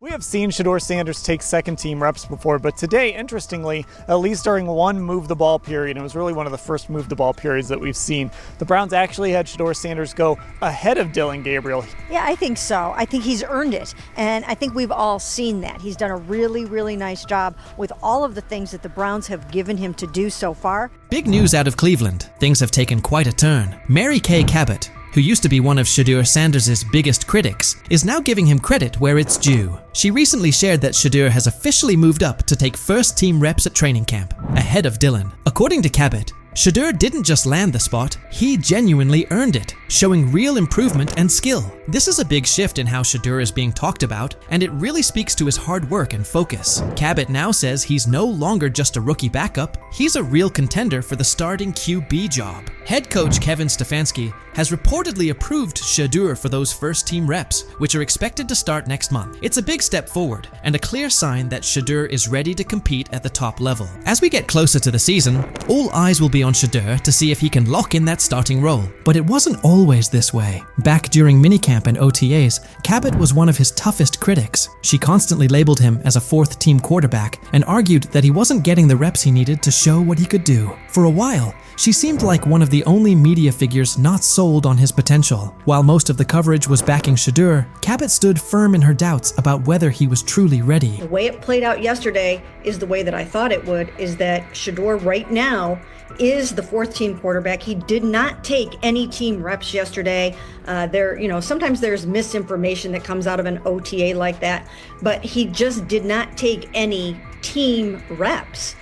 We have seen Shedeur Sanders take second-team reps before, but today, interestingly, at least during one move-the-ball period, and it was really one of the first move-the-ball periods that we've seen, the Browns actually had Shedeur Sanders go ahead of Dillon Gabriel. Yeah, I think so. I think he's earned it, and I think we've all seen that. He's done a really, really nice job with all of the things that the Browns have given him to do so far. Big news out of Cleveland. Things have taken quite a turn. Mary Kay Cabot, who used to be one of Shedeur Sanders' biggest critics, is now giving him credit where it's due. She recently shared that Shedeur has officially moved up to take first-team reps at training camp, ahead of Dillon. According to Cabot, Shedeur didn't just land the spot, he genuinely earned it, showing real improvement and skill. This is a big shift in how Shedeur is being talked about, and it really speaks to his hard work and focus. Cabot now says he's no longer just a rookie backup, he's a real contender for the starting QB job. Head coach Kevin Stefanski has reportedly approved Shedeur for those first-team reps, which are expected to start next month. It's a big step forward, and a clear sign that Shedeur is ready to compete at the top level. As we get closer to the season, all eyes will be on Shedeur to see if he can lock in that starting role. But it wasn't always this way. Back during minicamp and OTAs, Cabot was one of his toughest critics. She constantly labeled him as a fourth-team quarterback and argued that he wasn't getting the reps he needed to show what he could do. For a while, she seemed like one of the only media figures not sold on his potential. While most of the coverage was backing Shedeur, Cabot stood firm in her doubts about whether he was truly ready. The way it played out yesterday is the way that I thought it would, is that Shedeur right now is the fourth-team quarterback. He did not take any team reps yesterday. Sometimes there's misinformation that comes out of an OTA like that, but he just did not take any team reps.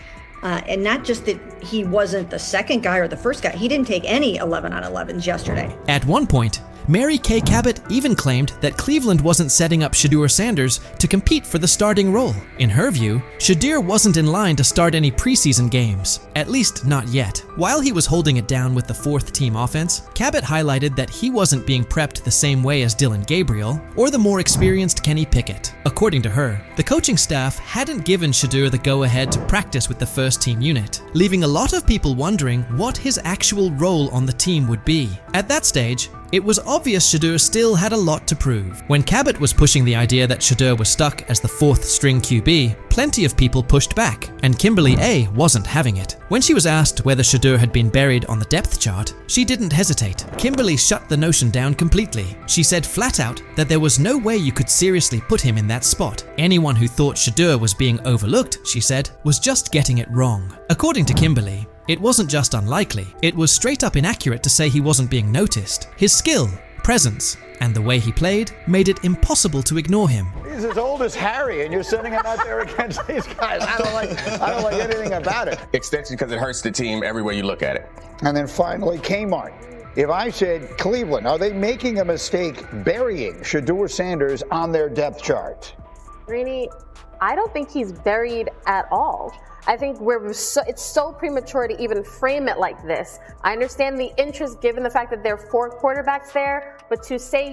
And not just that he wasn't the second guy or the first guy, he didn't take any 11-on-11s yesterday. At one point, Mary Kay Cabot even claimed that Cleveland wasn't setting up Shedeur Sanders to compete for the starting role. In her view, Shedeur wasn't in line to start any preseason games, at least not yet. While he was holding it down with the fourth-team offense, Cabot highlighted that he wasn't being prepped the same way as Dillon Gabriel or the more experienced Kenny Pickett. According to her, the coaching staff hadn't given Shedeur the go-ahead to practice with the first-team unit, leaving a lot of people wondering what his actual role on the team would be. At that stage, it was obvious Shedeur still had a lot to prove. When Cabot was pushing the idea that Shedeur was stuck as the fourth-string QB, plenty of people pushed back, and Kimberly A wasn't having it. When she was asked whether Shedeur had been buried on the depth chart, she didn't hesitate. Kimberly shut the notion down completely. She said flat out that there was no way you could seriously put him in that spot. Anyone who thought Shedeur was being overlooked, she said, was just getting it wrong. According to Kimberly, it wasn't just unlikely, it was straight up inaccurate to say he wasn't being noticed. His skill, presence, and the way he played made it impossible to ignore him. He's as old as Harry, and you're sending him out there against these guys. I don't like anything about it. Extension because it hurts the team every way you look at it. And then finally, Kmart. If I said Cleveland, are they making a mistake burying Shedeur Sanders on their depth chart? Rainey, I don't think he's buried at all. I think it's so premature to even frame it like this. I understand the interest given the fact that there are 4 quarterbacks there, but to say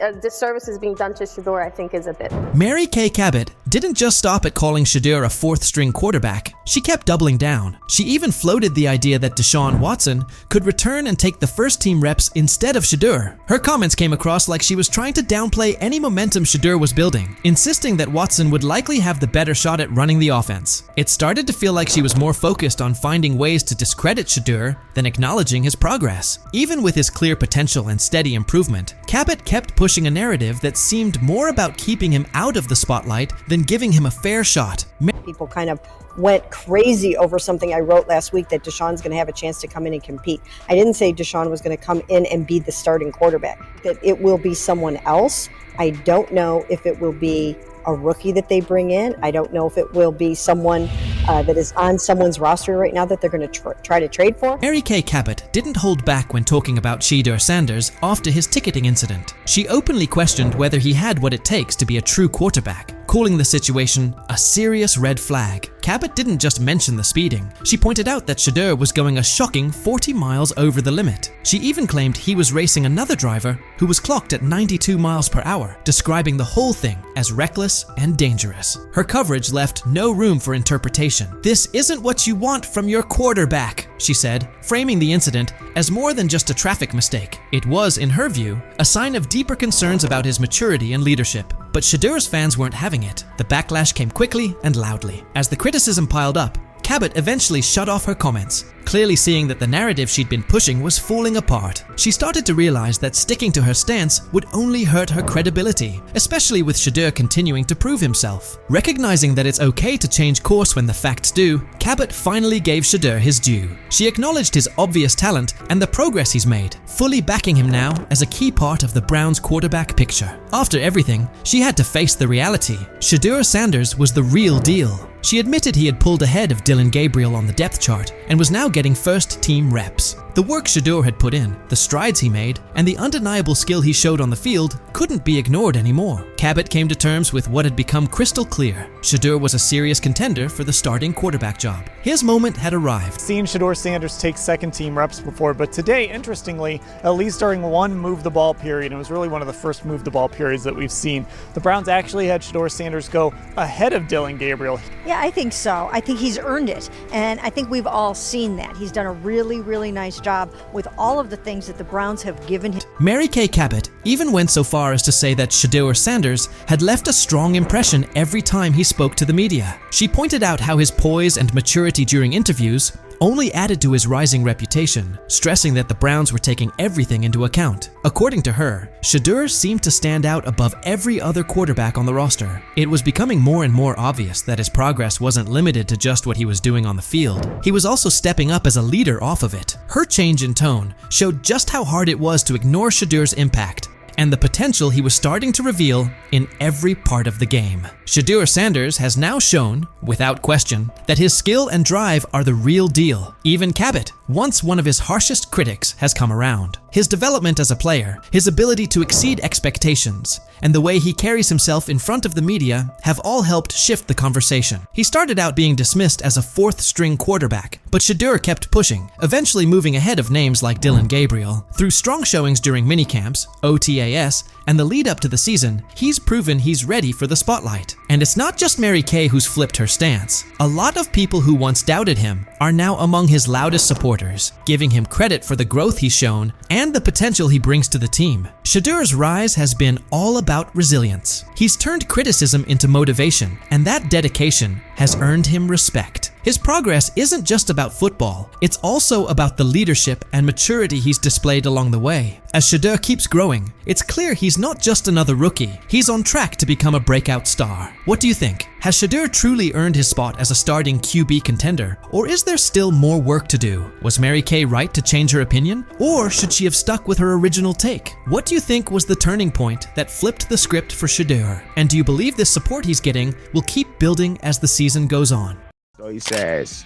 a disservice is being done to Shedeur, I think is a bit. Mary Kay Cabot didn't just stop at calling Shedeur a fourth-string quarterback. She kept doubling down. She even floated the idea that Deshaun Watson could return and take the first-team reps instead of Shedeur. Her comments came across like she was trying to downplay any momentum Shedeur was building, insisting that Watson would likely have the better shot at running the offense. It started to feel like she was more focused on finding ways to discredit Shedeur than acknowledging his progress. Even with his clear potential and steady improvement, Cabot kept pushing a narrative that seemed more about keeping him out of the spotlight than giving him a fair shot. People kind of went crazy over something I wrote last week, that Deshaun's going to have a chance to come in and compete. I didn't say Deshaun was going to come in and be the starting quarterback, that it will be someone else. I don't know if it will be a rookie that they bring in. I don't know if it will be someone that is on someone's roster right now that they're going to try to trade for. Mary Kay Cabot didn't hold back when talking about Shedeur Sanders after his ticketing incident. She openly questioned whether he had what it takes to be a true quarterback, calling the situation a serious red flag. Cabot didn't just mention the speeding. She pointed out that Shedeur was going a shocking 40 miles over the limit. She even claimed he was racing another driver who was clocked at 92 miles per hour, describing the whole thing as reckless and dangerous. Her coverage left no room for interpretation. "This isn't what you want from your quarterback," she said, framing the incident as more than just a traffic mistake. It was, in her view, a sign of deeper concerns about his maturity and leadership. But Shedeur's fans weren't having it. The backlash came quickly and loudly. As the criticism piled up, Cabot eventually shut off her comments, clearly seeing that the narrative she'd been pushing was falling apart. She started to realize that sticking to her stance would only hurt her credibility, especially with Shedeur continuing to prove himself. Recognizing that it's okay to change course when the facts do, Cabot finally gave Shedeur his due. She acknowledged his obvious talent and the progress he's made, fully backing him now as a key part of the Browns' quarterback picture. After everything, she had to face the reality. Shedeur Sanders was the real deal. She admitted he had pulled ahead of Dillon Gabriel on the depth chart and was now getting first-team reps. The work Shedeur had put in, the strides he made, and the undeniable skill he showed on the field couldn't be ignored anymore. Cabot came to terms with what had become crystal clear. Shedeur was a serious contender for the starting quarterback job. His moment had arrived. Seen Shedeur Sanders take second-team reps before, but today, interestingly, at least during one move-the-ball period, it was really one of the first move-the-ball periods that we've seen, the Browns actually had Shedeur Sanders go ahead of Dillon Gabriel. Yeah, I think so. I think he's earned it, and I think we've all seen that. He's done a really, really nice job with all of the things that the Browns have given him. Mary Kay Cabot even went so far as to say that Shedeur Sanders had left a strong impression every time he spoke to the media. She pointed out how his poise and maturity during interviews only added to his rising reputation, stressing that the Browns were taking everything into account. According to her, Shedeur seemed to stand out above every other quarterback on the roster. It was becoming more and more obvious that his progress wasn't limited to just what he was doing on the field. He was also stepping up as a leader off of it. Her change in tone showed just how hard it was to ignore Shedeur's impact and the potential he was starting to reveal in every part of the game. Shedeur Sanders has now shown, without question, that his skill and drive are the real deal. Even Cabot, once one of his harshest critics, has come around. His development as a player, his ability to exceed expectations, and the way he carries himself in front of the media have all helped shift the conversation. He started out being dismissed as a fourth-string quarterback, but Shedeur kept pushing, eventually moving ahead of names like Dillon Gabriel. Through strong showings during minicamps, OTAS, and the lead up to the season, he's proven he's ready for the spotlight. And it's not just Mary Kay who's flipped her stance. A lot of people who once doubted him are now among his loudest supporters, giving him credit for the growth he's shown and the potential he brings to the team. Shedeur's rise has been all about resilience. He's turned criticism into motivation, and that dedication has earned him respect. His progress isn't just about football, it's also about the leadership and maturity he's displayed along the way. As Shedeur keeps growing, it's clear he's not just another rookie, he's on track to become a breakout star. What do you think? Has Shedeur truly earned his spot as a starting QB contender, or is there still more work to do? Was Mary Kay right to change her opinion, or should she have stuck with her original take? What do you think was the turning point that flipped the script for Shedeur? And do you believe this support he's getting will keep building as the season goes on? So he says,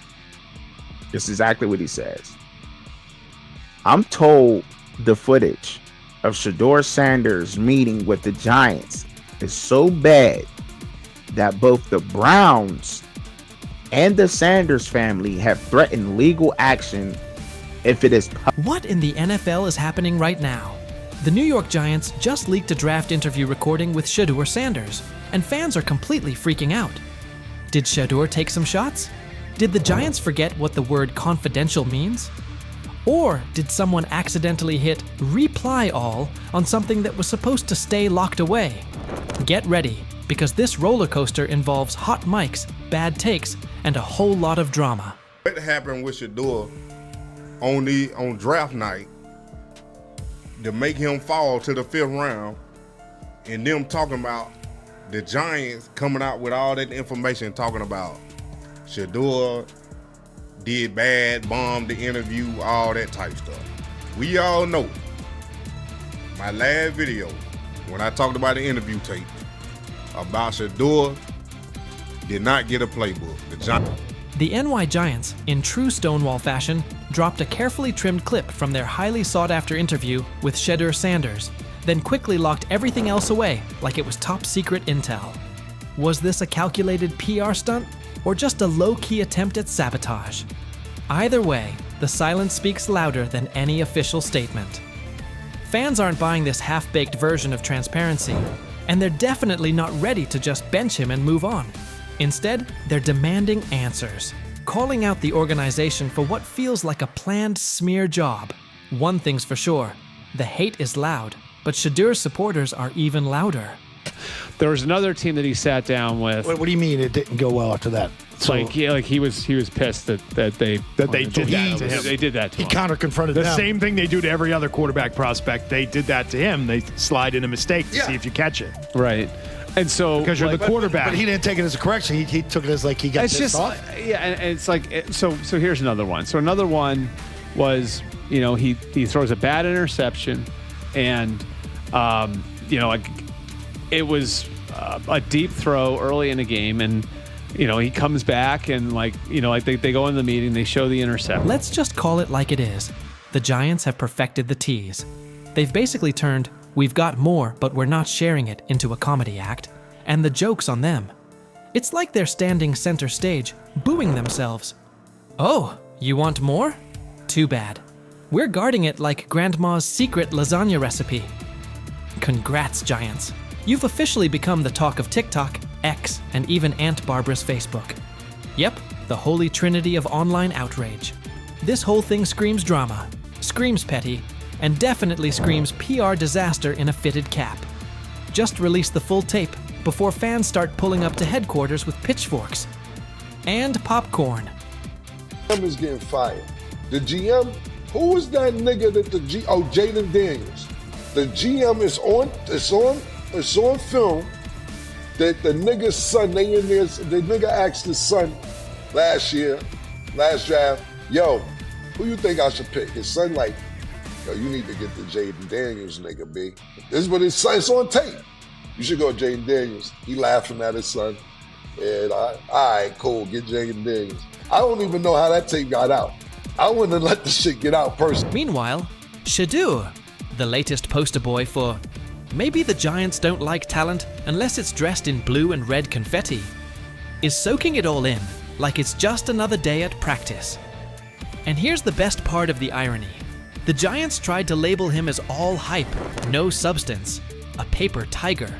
this is exactly what he says. I'm told the footage of Shedeur Sanders meeting with the Giants is so bad that both the Browns and the Sanders family have threatened legal action if it is What in the NFL is happening right now? The New York Giants just leaked a draft interview recording with Shedeur Sanders, and fans are completely freaking out. Did Shedeur take some shots? Did the Giants forget what the word confidential means? Or did someone accidentally hit reply all on something that was supposed to stay locked away? Get ready, because this roller coaster involves hot mics, bad takes, and a whole lot of drama. What happened with Shedeur on draft night to make him fall to the 5th round, and them talking about the Giants coming out with all that information talking about Shedeur did bad, bombed the interview, all that type stuff. We all know my last video when I talked about the interview tape about Shedeur did not get a playbook. The NY Giants, in true Stonewall fashion, dropped a carefully trimmed clip from their highly sought-after interview with Shedeur Sanders, then quickly locked everything else away like it was top-secret intel. Was this a calculated PR stunt, or just a low-key attempt at sabotage? Either way, the silence speaks louder than any official statement. Fans aren't buying this half-baked version of transparency, and they're definitely not ready to just bench him and move on. Instead, they're demanding answers, calling out the organization for what feels like a planned smear job. One thing's for sure, the hate is loud, but Shedeur's supporters are even louder. There was another team that he sat down with. What do you mean it didn't go well after that? So, he was pissed that they did that to him. They did that to him. He counter-confronted The them. same thing they do to every other quarterback prospect. They did that to him. They slide in a mistake to see if you catch it. Right. And so because you're the quarterback. But he didn't take it as a correction. He took it as like he got pissed off. Yeah, and it's like so here's another one. So another one was, he throws a bad interception, and it was a deep throw early in the game, and he comes back and they go in the meeting, they show the interception. Let's just call it like it is. The Giants have perfected the tease. They've basically turned "we've got more, but we're not sharing it" into a comedy act, and the joke's on them. It's like they're standing center stage, booing themselves. Oh, you want more? Too bad. We're guarding it like Grandma's secret lasagna recipe. Congrats, Giants. You've officially become the talk of TikTok, X, and even Aunt Barbara's Facebook. Yep, the holy trinity of online outrage. This whole thing screams drama, screams petty, and definitely screams PR disaster in a fitted cap. Just release the full tape before fans start pulling up to headquarters with pitchforks. And popcorn. GM is getting fired. The GM, who was that nigga that Jaden Daniels. The GM is on film that the nigga's son, the nigga asked his son last draft, yo, who you think I should pick? His son like, yo, you need to get the Jaden Daniels nigga, B. This is what his son, it's on tape. You should go with Jaden Daniels. He laughing at his son. And all right, cool, get Jaden Daniels. I don't even know how that tape got out. I wouldn't have let the shit get out personally. Meanwhile, Shedeur, the latest poster boy for maybe the Giants don't like talent unless it's dressed in blue and red confetti, is soaking it all in like it's just another day at practice. And here's the best part of the irony. The Giants tried to label him as all hype, no substance, a paper tiger.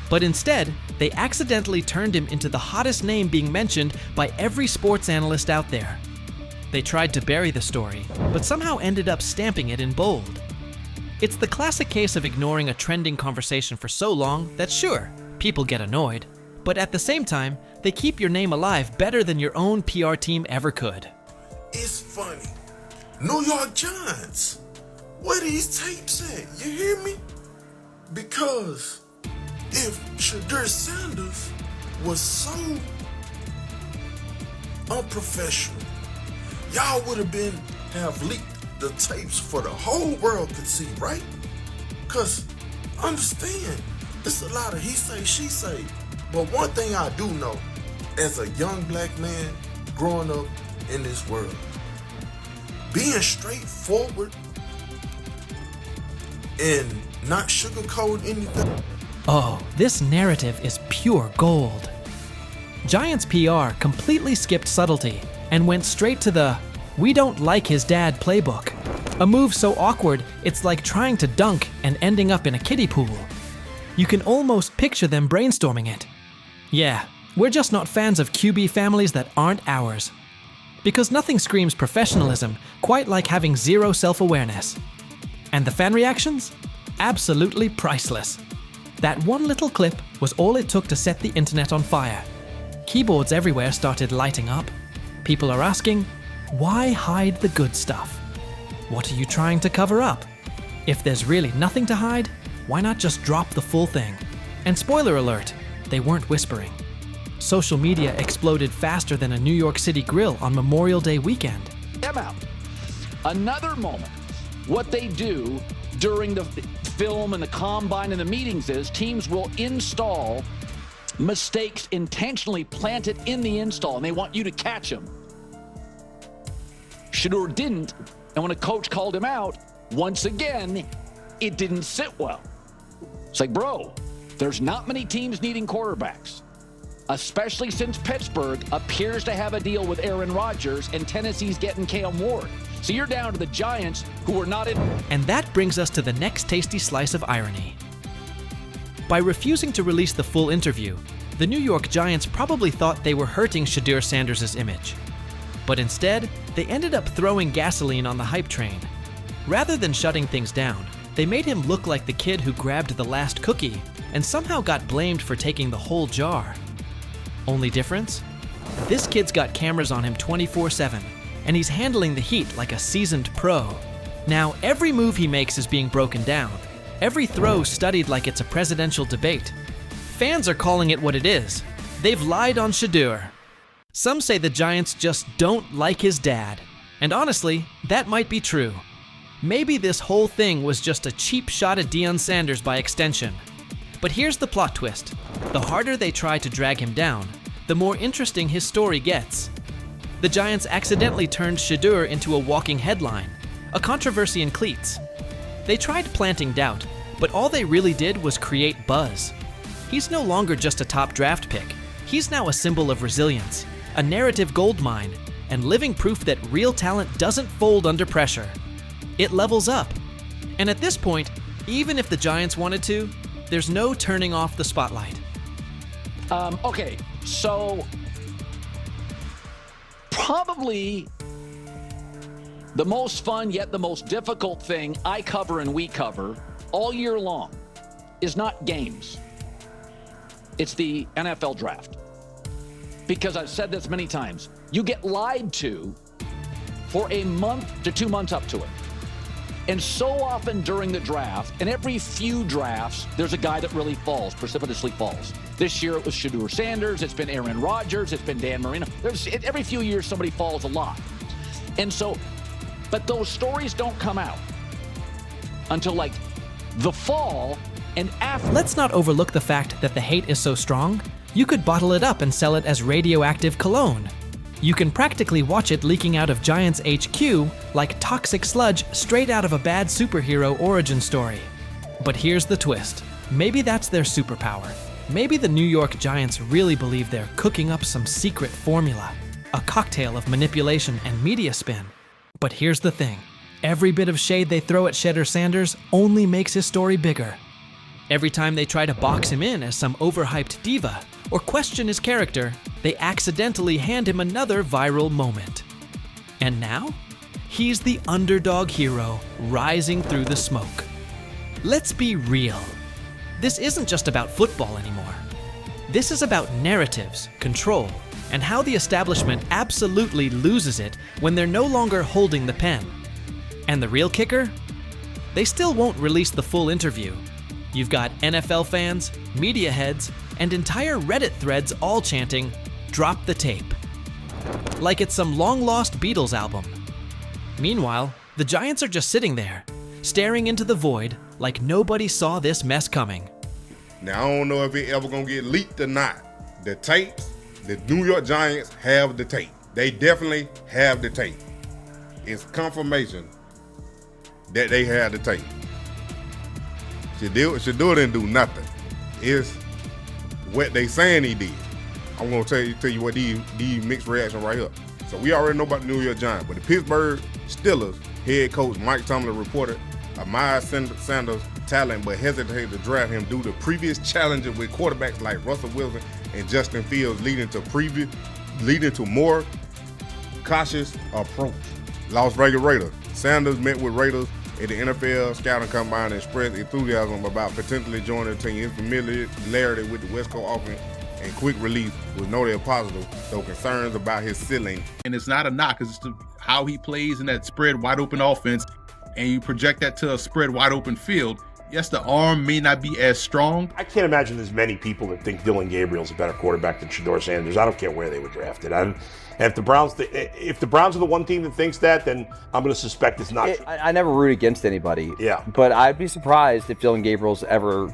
But instead, they accidentally turned him into the hottest name being mentioned by every sports analyst out there. They tried to bury the story, but somehow ended up stamping it in bold. It's the classic case of ignoring a trending conversation for so long that sure, people get annoyed, but at the same time, they keep your name alive better than your own PR team ever could. It's funny. New York Giants, where these tapes at? You hear me? Because if Shedeur Sanders was so unprofessional, y'all would have leaked the tapes for the whole world could see, right? Cause understand, it's a lot of he say, she say. But one thing I do know, as a young black man growing up in this world, being straightforward and not sugarcoat anything. Oh, this narrative is pure gold. Giants PR completely skipped subtlety and went straight to the "we don't like his dad" playbook. A move so awkward, it's like trying to dunk and ending up in a kiddie pool. You can almost picture them brainstorming it. Yeah, we're just not fans of QB families that aren't ours. Because nothing screams professionalism quite like having zero self-awareness. And the fan reactions? Absolutely priceless. That one little clip was all it took to set the internet on fire. Keyboards everywhere started lighting up. People are asking, why hide the good stuff? What are you trying to cover up? If there's really nothing to hide, why not just drop the full thing? And spoiler alert, they weren't whispering. Social media exploded faster than a New York City grill on Memorial Day weekend. Them out. Another moment. What they do during the film and the combine and the meetings is teams will install mistakes intentionally planted in the install, and they want you to catch them. Shedeur didn't, and when a coach called him out, once again, it didn't sit well. It's like, bro, there's not many teams needing quarterbacks, especially since Pittsburgh appears to have a deal with Aaron Rodgers and Tennessee's getting Cam Ward. So you're down to the Giants, who are not in. And that brings us to the next tasty slice of irony. By refusing to release the full interview, the New York Giants probably thought they were hurting Shedeur Sanders' image. But instead, they ended up throwing gasoline on the hype train. Rather than shutting things down, they made him look like the kid who grabbed the last cookie and somehow got blamed for taking the whole jar. Only difference? This kid's got cameras on him 24/7, and he's handling the heat like a seasoned pro. Now, every move he makes is being broken down, every throw studied like it's a presidential debate. Fans are calling it what it is. They've lied on Shedeur. Some say the Giants just don't like his dad. And honestly, that might be true. Maybe this whole thing was just a cheap shot at Deion Sanders by extension. But here's the plot twist. The harder they try to drag him down, the more interesting his story gets. The Giants accidentally turned Shedeur into a walking headline, a controversy in cleats. They tried planting doubt, but all they really did was create buzz. He's no longer just a top draft pick. He's now a symbol of resilience, a narrative goldmine, and living proof that real talent doesn't fold under pressure. It levels up. And at this point, even if the Giants wanted to, there's no turning off the spotlight. Okay, so probably the most fun yet the most difficult thing I cover and we cover all year long is not games. It's the NFL draft. Because I've said this many times, you get lied to for a month to 2 months up to it. And so often during the draft, and every few drafts, there's a guy that really falls, precipitously falls. This year it was Shedeur Sanders, it's been Aaron Rodgers, it's been Dan Marino. Every few years somebody falls a lot. And so, but those stories don't come out until like the fall and after. Let's not overlook the fact that the hate is so strong, you could bottle it up and sell it as radioactive cologne. You can practically watch it leaking out of Giants HQ like toxic sludge straight out of a bad superhero origin story. But here's the twist. Maybe that's their superpower. Maybe the New York Giants really believe they're cooking up some secret formula, a cocktail of manipulation and media spin. But here's the thing. Every bit of shade they throw at Shedeur Sanders only makes his story bigger. Every time they try to box him in as some overhyped diva or question his character, they accidentally hand him another viral moment. And now, he's the underdog hero rising through the smoke. Let's be real. This isn't just about football anymore. This is about narratives, control, and how the establishment absolutely loses it when they're no longer holding the pen. And the real kicker? They still won't release the full interview. You've got NFL fans, media heads, and entire Reddit threads all chanting, "Drop the tape." Like it's some long-lost Beatles album. Meanwhile, the Giants are just sitting there, staring into the void like nobody saw this mess coming. Now, I don't know if it ever gonna get leaked or not. The tapes, the New York Giants have the tape. They definitely have the tape. It's confirmation that they have the tape. Shedeur didn't do nothing. It's what they saying he did. I'm gonna tell you what these mixed reaction right here. So we already know about the New York Giants, but the Pittsburgh Steelers head coach Mike Tomlin reported Miles Sanders' talent, but hesitated to draft him due to previous challenges with quarterbacks like Russell Wilson and Justin Fields, leading to more cautious approach. Las Vegas Raiders. Sanders met with Raiders at the NFL scouting combine and expressed enthusiasm about potentially joining the team. His familiarity with the West Coast offense and quick release was noted positive, though concerns about his ceiling. And it's not a knock, it's just how he plays in that spread wide open offense, and you project that to a spread wide open field. Yes, the arm may not be as strong. I can't imagine there's many people that think Dylan Gabriel's a better quarterback than Shedeur Sanders. I don't care where they were drafted. And if the Browns are the one team that thinks that, then I'm going to suspect it's not true. I never root against anybody. Yeah. But I'd be surprised if Dylan Gabriel's ever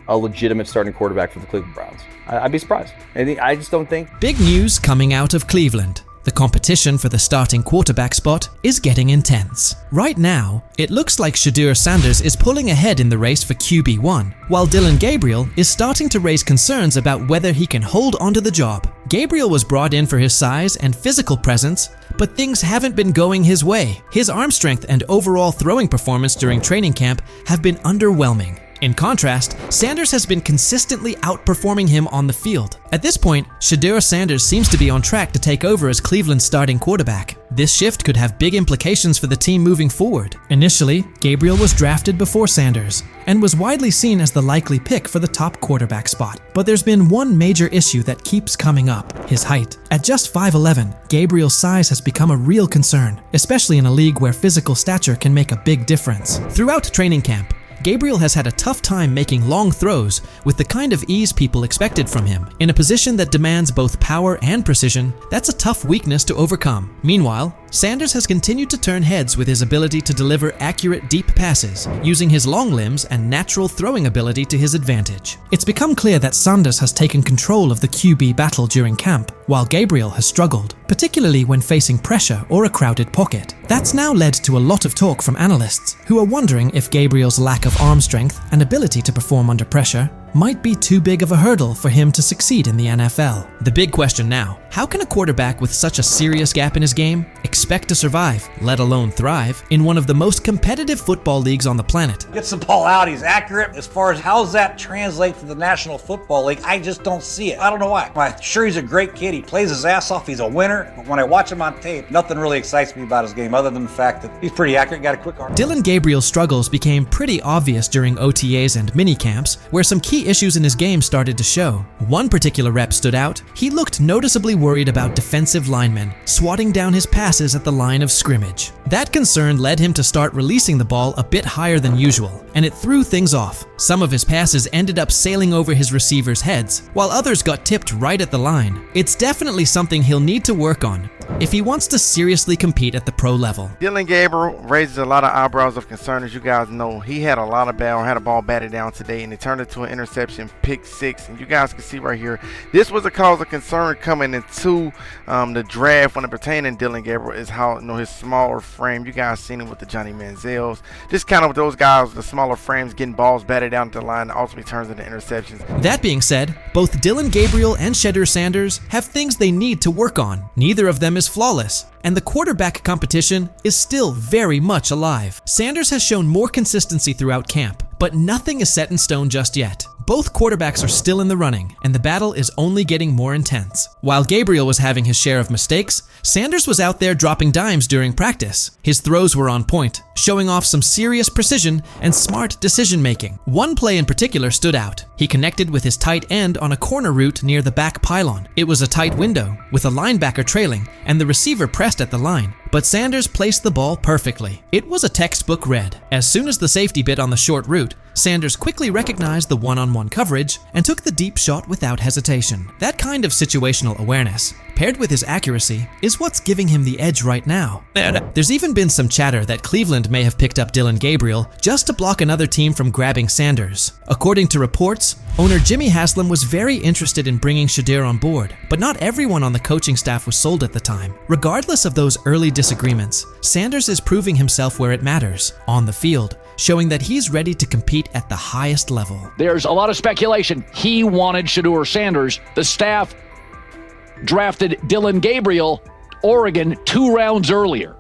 a legitimate starting quarterback for the Cleveland Browns. I'd be surprised. I just don't think. Big news coming out of Cleveland. The competition for the starting quarterback spot is getting intense. Right now, it looks like Shedeur Sanders is pulling ahead in the race for QB1, while Dylan Gabriel is starting to raise concerns about whether he can hold onto the job. Gabriel was brought in for his size and physical presence, but things haven't been going his way. His arm strength and overall throwing performance during training camp have been underwhelming. In contrast, Sanders has been consistently outperforming him on the field. At this point, Shedeur Sanders seems to be on track to take over as Cleveland's starting quarterback. This shift could have big implications for the team moving forward. Initially, Gabriel was drafted before Sanders and was widely seen as the likely pick for the top quarterback spot. But there's been one major issue that keeps coming up: his height. At just 5'11", Gabriel's size has become a real concern, especially in a league where physical stature can make a big difference. Throughout training camp, Gabriel has had a tough time making long throws with the kind of ease people expected from him. In a position that demands both power and precision, that's a tough weakness to overcome. Meanwhile, Sanders has continued to turn heads with his ability to deliver accurate deep passes, using his long limbs and natural throwing ability to his advantage. It's become clear that Sanders has taken control of the QB battle during camp, while Gabriel has struggled, particularly when facing pressure or a crowded pocket. That's now led to a lot of talk from analysts, who are wondering if Gabriel's lack of arm strength and ability to perform under pressure might be too big of a hurdle for him to succeed in the NFL. The big question now: how can a quarterback with such a serious gap in his game expect to survive, let alone thrive, in one of the most competitive football leagues on the planet? Gets the ball out, he's accurate. As far as how does that translate to the National Football League, I just don't see it. I don't know why. I'm sure he's a great kid, he plays his ass off, he's a winner, but when I watch him on tape, nothing really excites me about his game other than the fact that he's pretty accurate, got a quick arm. Dillon Gabriel's struggles became pretty obvious during OTAs and minicamps, where some key issues in his game started to show. One particular rep stood out: he looked noticeably worried about defensive linemen swatting down his passes at the line of scrimmage. That concern led him to start releasing the ball a bit higher than usual, and it threw things off. Some of his passes ended up sailing over his receivers' heads, while others got tipped right at the line. It's definitely something he'll need to work on if he wants to seriously compete at the pro level. Dillon Gabriel raises a lot of eyebrows of concern. As you guys know, he had a ball batted down today, and it turned into an interception, pick six. And you guys can see right here, this was a cause of concern coming into the draft when it pertained to Dillon Gabriel, is how, his smaller frame. You guys seen it with the Johnny Manziels. Just kind of with those guys, the smaller frames getting balls batted down to the line, ultimately turns into interceptions. That being said, both Dillon Gabriel and Shedeur Sanders have things they need to work on. Neither of them is flawless, and the quarterback competition is still very much alive. Sanders has shown more consistency throughout camp, but nothing is set in stone just yet. Both quarterbacks are still in the running, and the battle is only getting more intense. While Gabriel was having his share of mistakes, Sanders was out there dropping dimes during practice. His throws were on point, showing off some serious precision and smart decision-making. One play in particular stood out. He connected with his tight end on a corner route near the back pylon. It was a tight window, with a linebacker trailing, and the receiver pressed at the line. But Sanders placed the ball perfectly. It was a textbook read. As soon as the safety bit on the short route, Sanders quickly recognized the one-on-one coverage and took the deep shot without hesitation. That kind of situational awareness, paired with his accuracy, is what's giving him the edge right now. There's even been some chatter that Cleveland may have picked up Dillon Gabriel just to block another team from grabbing Sanders. According to reports, owner Jimmy Haslam was very interested in bringing Shedeur on board, but not everyone on the coaching staff was sold at the time. Regardless of those early disagreements, Sanders is proving himself where it matters, on the field, showing that he's ready to compete at the highest level. There's a lot of speculation. He wanted Shedeur Sanders. The staff drafted Dillon Gabriel, Oregon, 2 rounds earlier.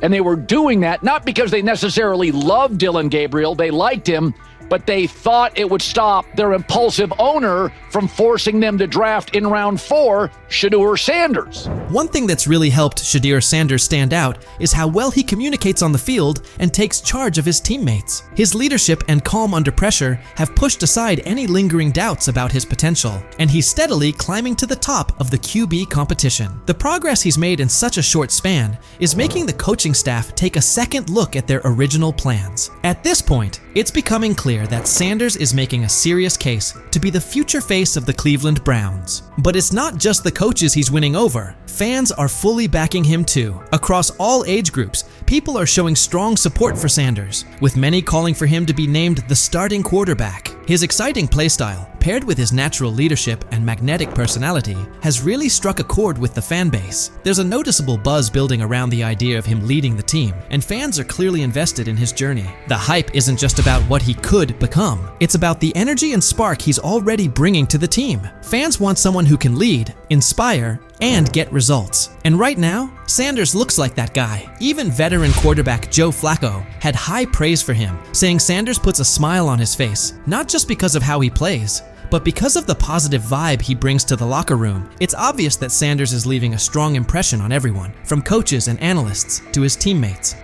And they were doing that not because they necessarily loved Dillon Gabriel, they liked him, but they thought it would stop their impulsive owner from forcing them to draft in round 4 Shedeur Sanders. One thing that's really helped Shedeur Sanders stand out is how well he communicates on the field and takes charge of his teammates. His leadership and calm under pressure have pushed aside any lingering doubts about his potential, and he's steadily climbing to the top of the QB competition. The progress he's made in such a short span is making the coaching staff take a second look at their original plans. At this point, it's becoming clear that Sanders is making a serious case to be the future face of the Cleveland Browns. But it's not just the coaches he's winning over. Fans are fully backing him too. Across all age groups, people are showing strong support for Sanders, with many calling for him to be named the starting quarterback. His exciting playstyle, paired with his natural leadership and magnetic personality, has really struck a chord with the fan base. There's a noticeable buzz building around the idea of him leading the team, and fans are clearly invested in his journey. The hype isn't just about what he could become. It's about the energy and spark he's already bringing to the team. Fans want someone who can lead, inspire, and get results. And right now, Sanders looks like that guy. Even veteran quarterback Joe Flacco had high praise for him, saying Sanders puts a smile on his face, not just because of how he plays, but because of the positive vibe he brings to the locker room. It's obvious that Sanders is leaving a strong impression on everyone, from coaches and analysts to his teammates.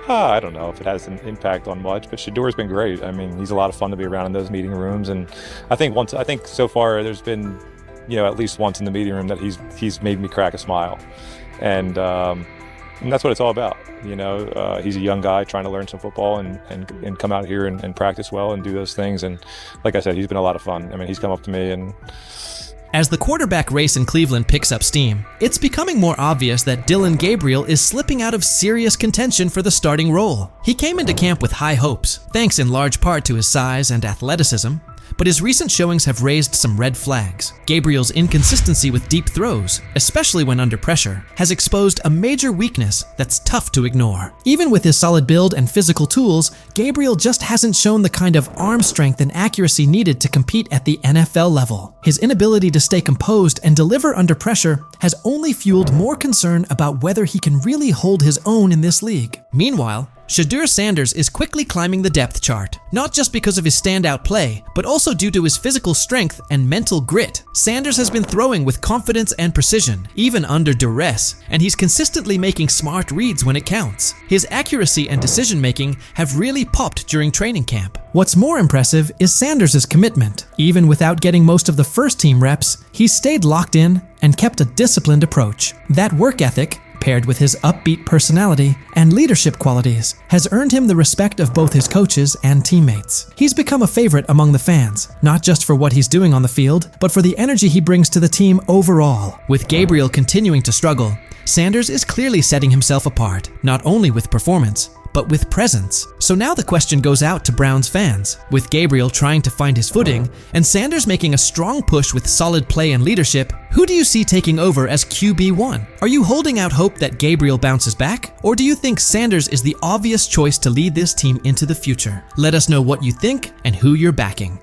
I don't know if it has an impact on much, but Shedeur's been great. I mean, he's a lot of fun to be around in those meeting rooms, and I think so far there's been, at least once in the meeting room that he's made me crack a smile, and that's what it's all about. He's a young guy trying to learn some football and come out here and practice well and do those things. And like I said, he's been a lot of fun. I mean, he's come up to me and. As the quarterback race in Cleveland picks up steam, it's becoming more obvious that Dillon Gabriel is slipping out of serious contention for the starting role. He came into camp with high hopes, thanks in large part to his size and athleticism, but his recent showings have raised some red flags. Gabriel's inconsistency with deep throws, especially when under pressure, has exposed a major weakness that's tough to ignore. Even with his solid build and physical tools, Gabriel just hasn't shown the kind of arm strength and accuracy needed to compete at the NFL level. His inability to stay composed and deliver under pressure has only fueled more concern about whether he can really hold his own in this league. Meanwhile, Shedeur Sanders is quickly climbing the depth chart, not just because of his standout play, but also due to his physical strength and mental grit. Sanders has been throwing with confidence and precision, even under duress, and he's consistently making smart reads when it counts. His accuracy and decision-making have really popped during training camp. What's more impressive is Sanders' commitment. Even without getting most of the first-team reps, he stayed locked in and kept a disciplined approach. That work ethic, paired with his upbeat personality and leadership qualities, has earned him the respect of both his coaches and teammates. He's become a favorite among the fans, not just for what he's doing on the field, but for the energy he brings to the team overall. With Gabriel continuing to struggle, Sanders is clearly setting himself apart, not only with performance, but with presence. So now the question goes out to Browns fans. With Gabriel trying to find his footing, and Sanders making a strong push with solid play and leadership, who do you see taking over as QB1? Are you holding out hope that Gabriel bounces back? Or do you think Sanders is the obvious choice to lead this team into the future? Let us know what you think and who you're backing.